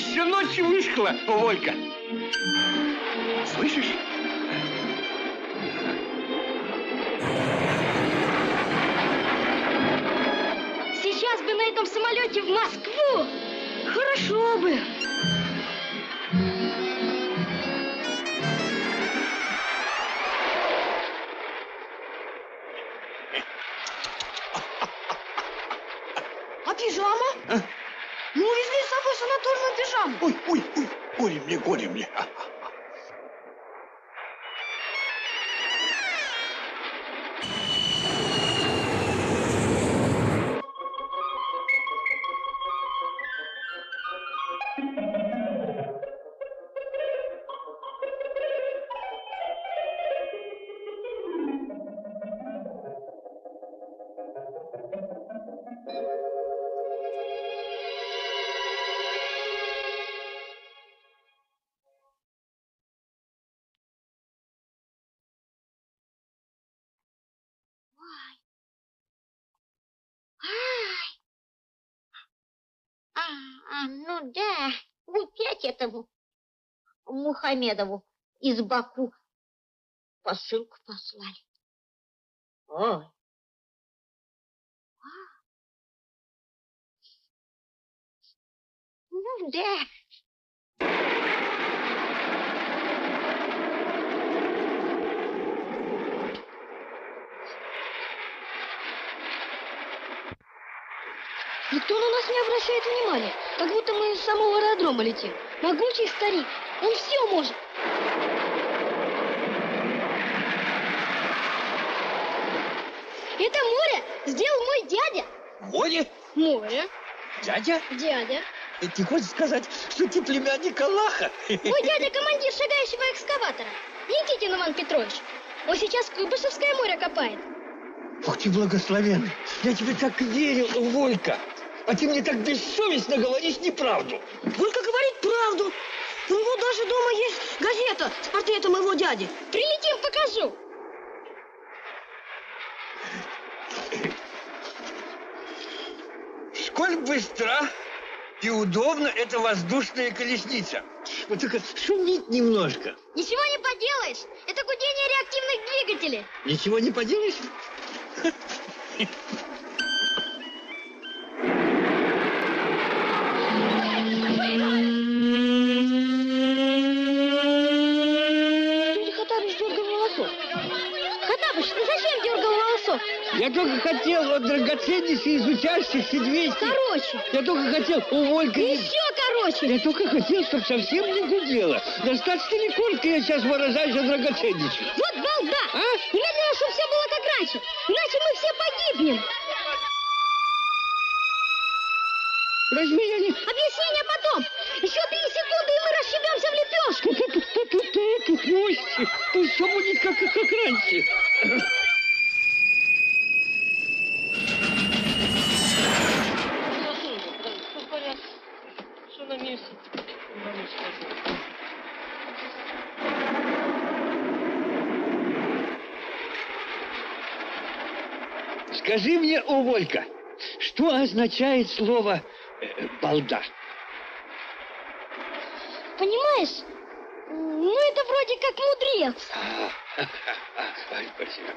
еще ночью вышкала, Волька. Слышишь? Сейчас бы на этом самолете в Москву. Хорошо бы. А пижама? А? Мы увезли с собой санаторную пижаму. Ой, ой, ой, горе мне. Ну да, опять этому Мухамедову из Баку посылку послали. Ой. Ну да. Никто на нас не обращает внимания, как будто мы с самого аэродрома летим. Могучий старик, он все может. Это море сделал мой дядя. Море? Море. Дядя? Дядя. Ты хочешь сказать, что ты племянник Аллаха? Мой дядя командир шагающего экскаватора. Никитин Иван Петрович. Он сейчас Куйбышевское море копает. Ух ты, благословенный. Я тебе так верил, Волька. А ты мне так бессовестно говоришь неправду. Волька говорит правду. У него даже дома есть газета с портретом его дяди. Прилетим, покажу. Сколь быстра и удобна эта воздушная колесница. Вот только шумит немножко. Ничего не поделаешь. Это гудение реактивных двигателей. Ничего не поделаешь? Хаттабыч дергал волосок. Хаттабыч, ты зачем дергал волосок? Я только хотел от драгоценнейшей изучающих предвестий. Короче. Я только хотел у Волька... Еще короче. Я только хотел, чтобы совсем не гудело. Достаточно ли коротко я сейчас выражаюсь о драгоценнейшем? Вот балда. А? Немедленно, чтобы все было как раньше. Иначе мы все погибнем. Разве я не... Объяснение потом. Еще 3 секунды, и мы расшибемся в лепешку. Пусть все будет как раньше. Все в порядке. Все на месте. Скажи мне, о, Волька, что означает слово «балда»? Понимаешь? Ну, это вроде как мудрец. Спасибо.